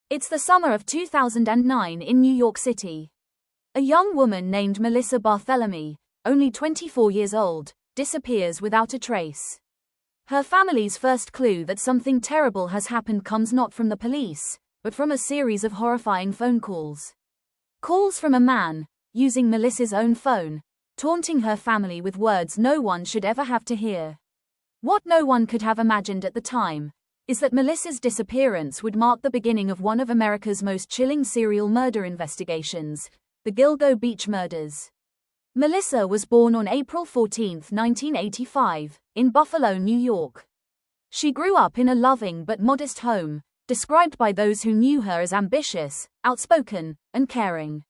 It's the summer of 2009 in New York City. A young woman named Melissa Barthelemy, only 24 years old, disappears without a trace. Her family's first clue that something terrible has happened comes not from the police, but from a series of horrifying phone calls. Calls from a man, using Melissa's own phone, taunting her family with words no one should ever have to hear. What no one could have imagined at the time is that Melissa's disappearance would mark the beginning of one of America's most chilling serial murder investigations, the Gilgo Beach murders. Melissa was born on April 14, 1985, in Buffalo, New York. She grew up in a loving but modest home, described by those who knew her as ambitious, outspoken, and caring.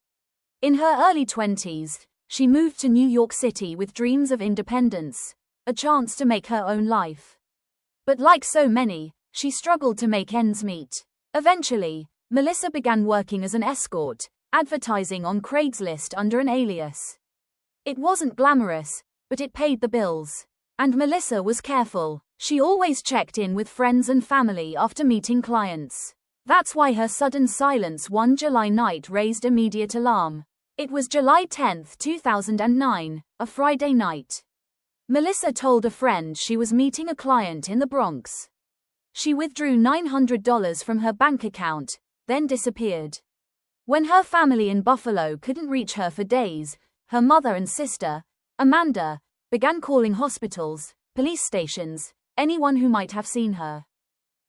In her early 20s, she moved to New York City with dreams of independence, a chance to make her own life. But like so many, she struggled to make ends meet. Eventually, Melissa began working as an escort, advertising on Craigslist under an alias. It wasn't glamorous, but it paid the bills. And Melissa was careful. She always checked in with friends and family after meeting clients. That's why her sudden silence one July night raised immediate alarm. It was July 10, 2009, a Friday night. Melissa told a friend she was meeting a client in the Bronx. She withdrew $900 from her bank account, then disappeared. When her family in Buffalo couldn't reach her for days, her mother and sister, Amanda, began calling hospitals, police stations, anyone who might have seen her.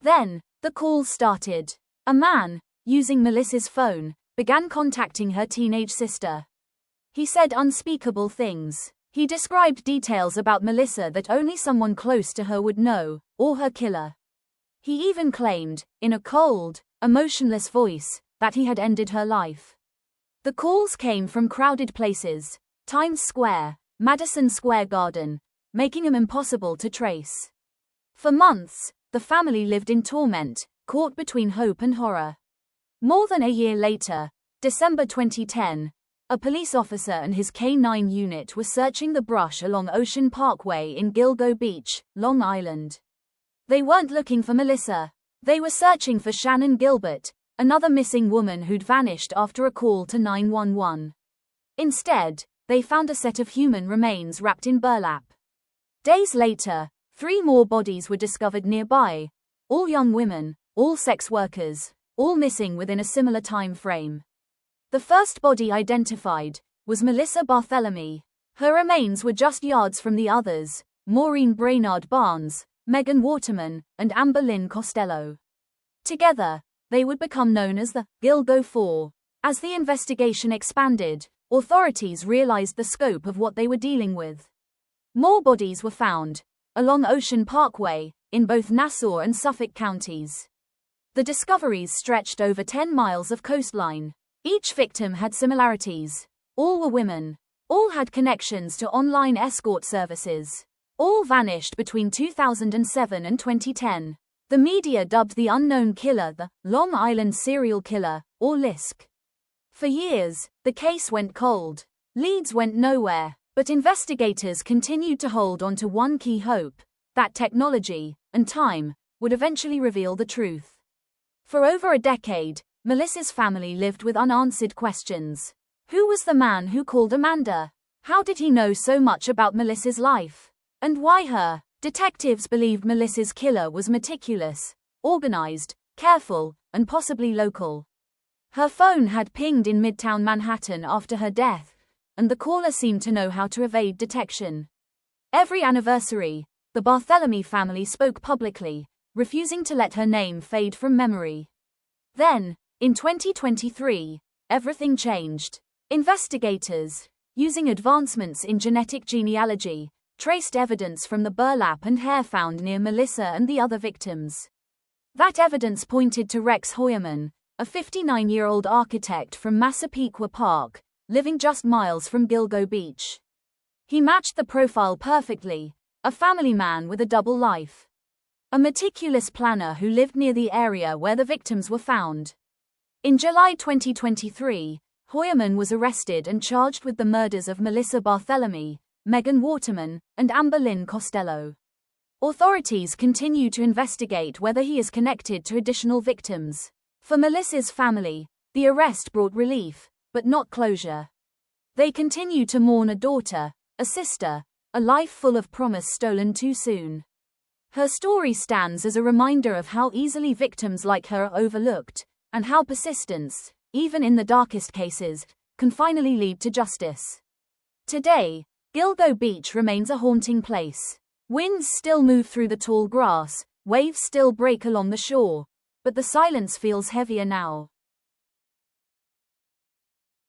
Then, the calls started. A man, using Melissa's phone, began contacting her teenage sister. He said unspeakable things. He described details about Melissa that only someone close to her would know, or her killer. He even claimed, in a cold, emotionless voice, that he had ended her life. The calls came from crowded places, Times Square, Madison Square Garden, making them impossible to trace. For months, the family lived in torment, caught between hope and horror. More than a year later, December 2010, a police officer and his K-9 unit were searching the brush along Ocean Parkway in Gilgo Beach, Long Island. They weren't looking for Melissa. They were searching for Shannon Gilbert, another missing woman who'd vanished after a call to 911. Instead, they found a set of human remains wrapped in burlap. Days later, 3 more bodies were discovered nearby, all young women, all sex workers, all missing within a similar time frame. The first body identified was Melissa Barthelemy. Her remains were just yards from the others, Maureen Brainard Barnes, Megan Waterman, and Amber Lynn Costello. Together, they would become known as the Gilgo Four. As the investigation expanded, authorities realized the scope of what they were dealing with. More bodies were found, along Ocean Parkway, in both Nassau and Suffolk counties. The discoveries stretched over 10 miles of coastline. Each victim had similarities. All were women. All had connections to online escort services. All vanished between 2007 and 2010. The media dubbed the unknown killer the Long Island serial killer, or LISK. For years, the case went cold. Leads went nowhere, but investigators continued to hold on to one key hope, that technology, and time, would eventually reveal the truth. For over a decade, Melissa's family lived with unanswered questions. Who was the man who called Amanda? How did he know so much about Melissa's life? And why her? Detectives believed Melissa's killer was meticulous, organized, careful, and possibly local. Her phone had pinged in Midtown Manhattan after her death, and the caller seemed to know how to evade detection. Every anniversary, the Barthelemy family spoke publicly, refusing to let her name fade from memory. Then, in 2023, everything changed. Investigators, using advancements in genetic genealogy, traced evidence from the burlap and hair found near Melissa and the other victims. That evidence pointed to Rex Heuermann, a 59-year-old architect from Massapequa Park, living just miles from Gilgo Beach. He matched the profile perfectly, a family man with a double life. A meticulous planner who lived near the area where the victims were found. In July 2023, Heuermann was arrested and charged with the murders of Melissa Barthelemy, Megan Waterman, and Amber Lynn Costello. Authorities continue to investigate whether he is connected to additional victims. For Melissa's family, the arrest brought relief, but not closure. They continue to mourn a daughter, a sister, a life full of promise stolen too soon. Her story stands as a reminder of how easily victims like her are overlooked, and how persistence, even in the darkest cases, can finally lead to justice. Today, Gilgo Beach remains a haunting place. Winds still move through the tall grass, waves still break along the shore, but the silence feels heavier now.